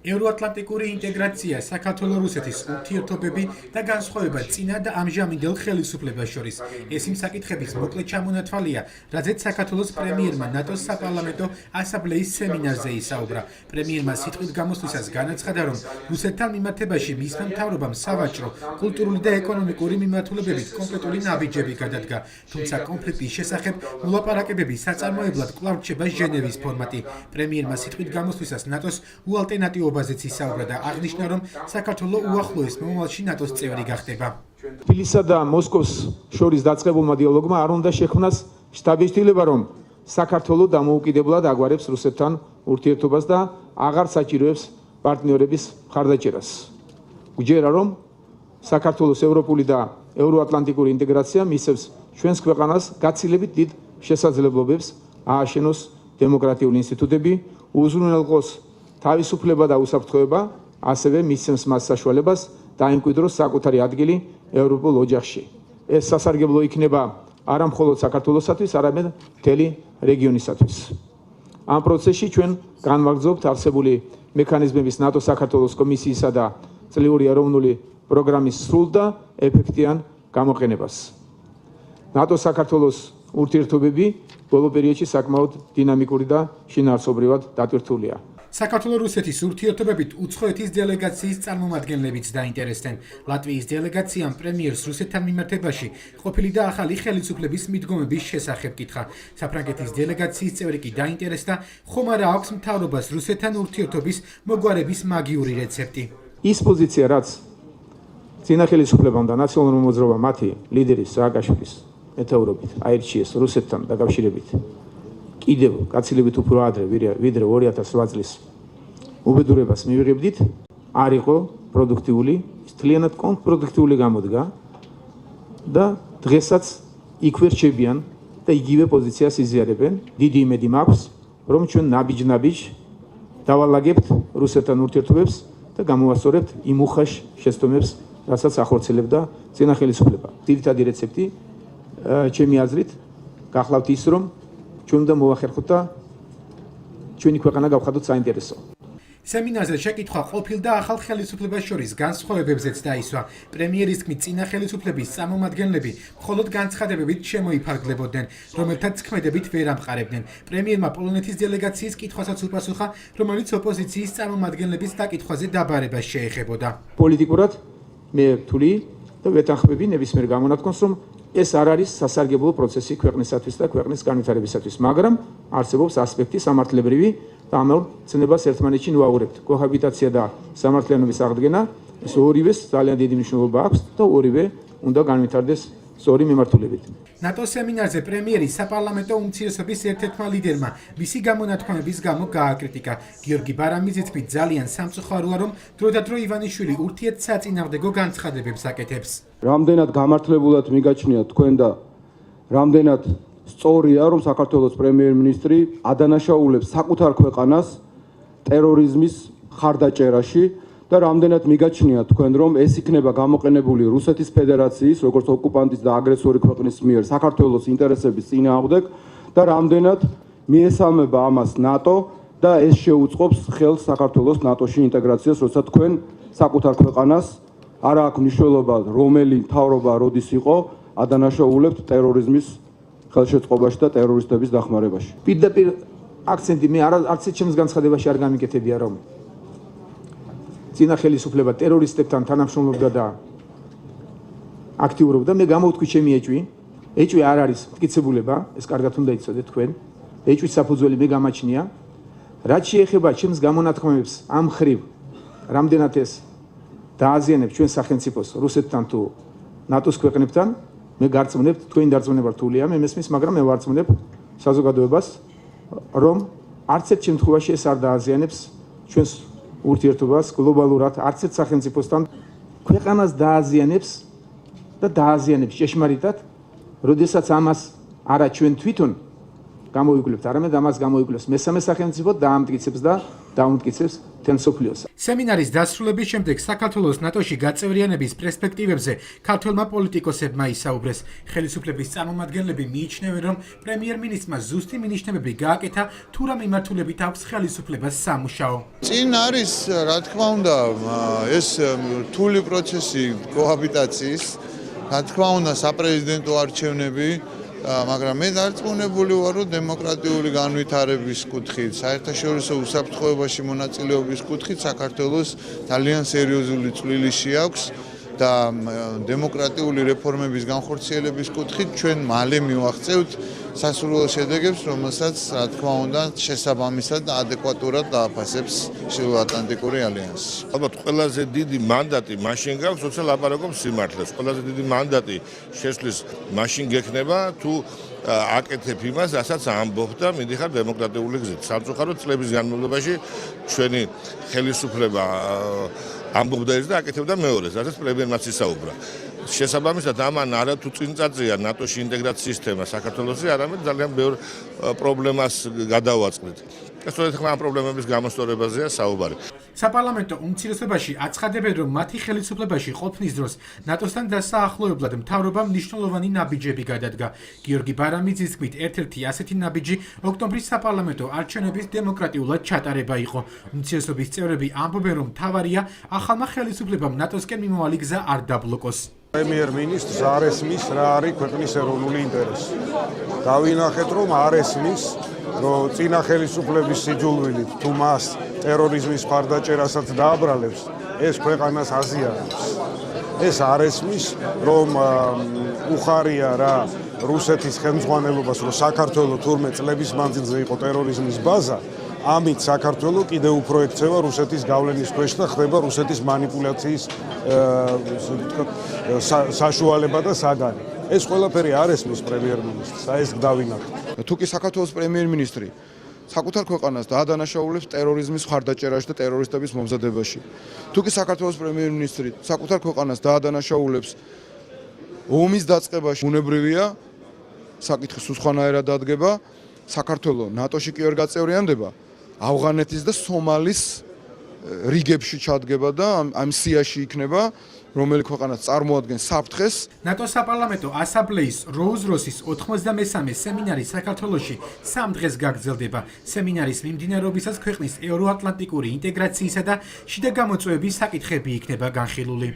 ევროატლანტიკური ინტეგრაცია, საქართველო-რუსეთის ურთიერთობები და განსხვავება წინა და ამჟამინდელ ხელისუფლებას შორის. ეს იმ საკითხების მოკლე ჩამონათვალია, რაზეც საქართველოს პრემიერმა ნატოს საპარლამენტო ასამბლეის სემინარზე ისაუბრა. პრემიერმა სიტყვით გამოსვლისას განაცხადა, რომ რუსეთთან მიმართებაში მისმა მთავრობამ სავაჭრო, კულტურული და ეკონომიკური მიმართულებებით კონკრეტული ნაბიჯები გადადგა. თუმცა კონფლიქტის შესახებ მოლაპარაკებები საწარმოებლად კვლავ რჩება ჟენევის ფორმატი. პრემიერმა სიტყვით გამოსვლისას ნატოს უალტერნატიო ობაზეც ისაუბრა და აღნიშნა, რომ საქართველო უახლოეს მომავალში ნატოს წევრი გახდება. თბილისსა და მოსკოვს შორის დაწყებულმა დიალოგმა არ უნდა შექმნას შთაბეჭდილება, რომ საქართველო დამოუკიდებლად აგვარებს რუსეთთან ურთიერთობას და აღარ საჭიროებს პარტნიორების მხარდაჭერას. გვჯერა, რომ საქართველოს ევროპული და ევროატლანტიკური ინტეგრაცია მისცემს ჩვენს ქვეყანას გაცილებით დიდ შესაძლებლობებს ააშენოს დემოკრატიული ინსტიტუტები, უზრუნველყოს თავისუფლება და უსაფრთხოება, ასევე მისცემს მას საშუალებას დაიმკვიდროს საკუთარი ადგილი ევროპულ ოჯახში. ეს სასარგებლო იქნება არა მხოლოდ საქართველოსათვის, არამედ მთელი რეგიონისათვის. ამ პროცესში ჩვენ განვაგრძობთ არსებული მექანიზმების ნატოს საქართველოს კომისიისა და წლიური ეროვნული პროგრამის სრულ და ეფექტიან გამოყენებას. ნატოს საქართველოს ურთიერთობები ბოლო პერიოდში საკმაოდ დინამიკური და შინაარსობრივად დატვირთულია. საქართველო-რუსეთის ურთიერთობებით უცხოეთის დელეგაციის წარმომადგენლებიც დაინტერესდნენ. ლატვიის დელეგაციამ პრემიერს რუსეთთან მიმართებაში ყოფილი და ახალი ხელისუფლების მიდგომების შესახებ კითხა. საფრანგეთის დელეგაციის წევრი კი დაინტერესდა, ხომ არა აქვს მთავრობას რუსეთთან ურთიერთობის მოგვარების მაგიური რეცეპტი. ის პოზიცია, რაც წინა ხელისუფლებამ და ნაციონალურმა მოძრაობამ მათი ლიდერის სააკაშვილის მეთაურობით აირჩიეს რუსეთთან დაკავშირებით კიდევ გაცილებით უფრო ადრე, ვიდრე 2008 წლის უბედურებას მივიღებდით, არ იყო პროდუქტიული, მთლიანად კონტრპროდუქტიული გამოდგა და დღესაც იქვე რჩებიან და იგივე პოზიციას იზიარებენ. დიდი იმედი მაქვს, რომ ჩვენ ნაბიჯ-ნაბიჯ დავალაგებთ რუსეთთან ურთიერთობებს და გამოვასწორებთ იმ უხაშ შეცდომებს, რასაც ახორციელებდა წინა ხელისუფლება. ძირითადი რეცეპტი, ჩემი აზრით, გახლავთ ის, რომ ჩვენ უნდა მოვახერხოთ და ჩვენი ქვეყანა გავხადოთ საინტერესო. სემინარზე შეკითხვა ყოფილ და ახალ ხელისუფლებას შორის განსხვავებებზეც დაისვა. პრემიერის თქმით, წინა ხელისუფლების წარმომადგენლები მხოლოდ განცხადებებით შემოიფარგლებოდნენ, რომელთაც ქმედებით ვერ ამყარებდნენ. პრემიერმა პოლონეთის დელეგაციის კითხვასაც უპასუხა, რომელიც ოპოზიციის წარმომადგენლების დაკითხვაზე დაბარებას შეეხებოდა. პოლიტიკურად მე ვთვლი და ვეთანხმები ნებისმიერ გამონათქვამს, რომ ეს არ არის სასარგებლო პროცესი ქვეყნისათვის და ქვეყნის განვითარებისათვის, მაგრამ არსებობს ასპექტი სამართლებრივი და ამ ცნებას ერთმანეთში ნუაურებთ. კოჰაბიტაცია და სამართლიანობის აღდგენა, ეს ორივეს ძალიან დიდი მნიშვნელობა აქვს და ორივე უნდა განვითარდეს სწორი მიმართულებით. ნატოს სემინარზე პრემიერი საპარლამენტო უმცირესობის ერთ-ერთმა ლიდერმა მისი გამონათქვამების გამო გააკრიტიკა. გიორგი ბარამიძე თქმით, ძალიან სამწუხაროა, რომ დროდადრო ივანიშვილი ურთიერთსაწინააღმდეგო განცხადებებს აკეთებს. რამდენად გამართლებულად მიგაჩნიათ თქვენ და რამდენად სწორია, რომ საქართველოს პრემიერ-მინისტრი ადანაშაულებს საკუთარ ქვეყანას ტერორიზმის ხარდაჭერაში და რამდენად მიგაჩნიათ თქვენ, რომ ეს იქნება გამოყენებული რუსეთის ფედერაციის, როგორც ოკუპანტის და აგრესორი ქვეყნის მიერ საქართველოს ინტერესების წინააღმდეგ და რამდენად მიესალმება ამას ნატო და ეს შეუწყობს ხელს საქართველოს ნატოში ინტეგრაციას, როცა თქვენ საკუთარ ქვეყანას არა აქვს მნიშვნელობა, რომელი მთავრობა როდის იყო, ადანაშაულებთ ტერორიზმის ხელშეწყობაში და ტერორისტების დახმარებაში. პირდაპირ აქცენტი მე არც ჩემს განცხადებაში არ გამიკეთებია, რომ წინა ხელისუფლება ტერორისტებთან თანამშრომლობდა და აქტიურობდა. მე გამოვთქვი ჩემი ეჭვი. ეჭვი არ არის მტკიცებულება, ეს კარგად უნდა იცოდეთ თქვენ. ეჭვის საფუძველი მე გამაჩნია. რაც შეეხება ჩემს გამონათქვამებს ამ ხრივ, რამდენად ეს დააზიანებს ჩვენ სახელმწიფოს რუსეთთან თუ ნატოს ქვეყნებთან, მე გარწმუნებთ, თქვენი დარწმუნება რთულია, მე მესმის, მაგრამ მე ვარწმუნებ საზოგადოებას, რომ არც ერთ შემთხვევაში ეს არ დააზიანებს ჩვენს ურთიერთობას გლობალურად, არც ერთ სახელმწიფოსთან. ქვეყანას დააზიანებს და დააზიანებს ჭეშმარიტად, როდესაც ამას არა ჩვენ თვითონ გამოვიკვლევთ, არამედ ამას გამოიკვლიოს მესამე სახელმწიფო და დაამტკიცებს და დაუმტკიცებს მთელ მსოფლიოს. სემინარის დასრულების შემდეგ საქართველოს ნატოში გაწევრიანების პერსპექტივებზე ქართველმა პოლიტიკოსებმა ისაუბრეს. ხელისუფლების წარმომადგენლები მიიჩნევენ, რომ პრემიერ-მინისტრმა ზუსტი მინიშნებები გააკეთა, თუ რა მიმართულებით აქვს ხელისუფლებას სამუშაო. წინ არის, რა თქმა უნდა, ეს რთული პროცესი კოჰაბიტაციის, რა თქმა უნდა, საპრეზიდენტო არჩევნები, მაგრამ მე დარწმუნებული ვარ, რომ დემოკრატიული განვითარების კუთხით, საერთაშორისო უსაფრთხოებაში მონაწილეობის კუთხით საქართველოს ძალიან სერიოზული წვლილი აქვს და დემოკრატიული რეფორმების განხორციელების კუთხით ჩვენ მალე მივაღწევთ სასურველ შედეგებს, რომელსაც, რა თქმა უნდა, შესაბამისად და ადეკვატურად დააფასებს ჩრდილოატლანტიკური ალიანსი. ალბათ ყველაზე დიდი მანდატი მაშინ გაქვს, როცა ლაპარაკობს სიმართლეს. ყველაზე დიდი მანდატი შესვლის მაშინ გექნება, თუ აკეთებ იმას, რასაც ამბობ და მიდიხარ დემოკრატიული გზით. სამწუხაროდ წლების განმავლობაში ჩვენი ხელისუფლება ამბობდა ეს და აკეთებდა მეორეს, რასაც პრემიერმაც ისაუბრა. შესაბამისად ამან არა თუ წინ წაწია ნატოში ინტეგრაციის სისტემა საქართველოში, არამედ ძალიან ბევრ პრობლემას გადავაწყდით. სწორედ ამ პრობლემების გამოსწორებაზეა საუბარი. საპარლამენტო უმცირესობაში აცხადებენ, რომ მათი ხელისუფლებაში ყოფნის დროს ნატოსთან დასაახლოებლად მთავრობამ მნიშვნელოვანი ნაბიჯები გადადგა. გიორგი ბარამიძის თქმით, ერთ-ერთი ასეთი ნაბიჯი ოქტომბრის საპარლამენტო არჩევნების დემოკრატიულად ჩატარება იყო. უმცირესობის წევრები ამბობენ, რომ მთავარია ახალმა ხელისუფლებამ ნატოსკენ მიმავალი გზა არ დაბლოკოს. პრემიერ-მინისტრს არ ესმის, რა არის ქვეყნის ეროვნული ინტერესი. დავინახეთ, რომ არ ესმის, რომ წინა ხელისუფლების სიძულვილით თუ მას ტერორიზმის მხარდაჭერასაც დააბრალებს, ეს ქვეყანას აზიანებს. ეს არ ესმის, რომ უხარია რა რუსეთის ხელმძღვანელობას, რომ საქართველოს თურმე წლების მანძილზე იყო ტერორიზმის ბაზა. ამით საქართველოს კიდევ უფრო ექცევა რუსეთის გავლენის ქვეშ და ხდება რუსეთის манипуляციის საშუალება და საგანი. ეს ყველაფერი არ ესმის პრემიერ-მინისტრს, ეს დავინახეთ. თუკი საქართველოს პრემიერ-მინისტრი საკუთარ ქვეყანას დაადანაშაულებს ტერორიზმის მხარდაჭერაში და ტერორისტების მომზადებაში. თუკი საქართველოს პრემიერ-მინისტრი საკუთარ ქვეყანას დაადანაშაულებს ომის დაწყებაში, უნებრივია საკითხი სხვანაირად დადგება, საქართველოს ნატოში კი ვერ გაწევრიანდება, ავღანეთის და სომალის რიგებში ჩადგება და ამ სიაში იქნება, რომელი ქვეყანა წარმოადგენს საფრთხეს. ნატოს საპარლამენტო ასამბლეის როუზ-როსის 93-მე სემინარი საქართველოში 3 დღეს გაგრძელდება. სემინარის მიმდინარეობისას ქვეყნის ევროატლანტიკური ინტეგრაციისა და შიდა გამოწვევების საკითხები იქნება განხილული.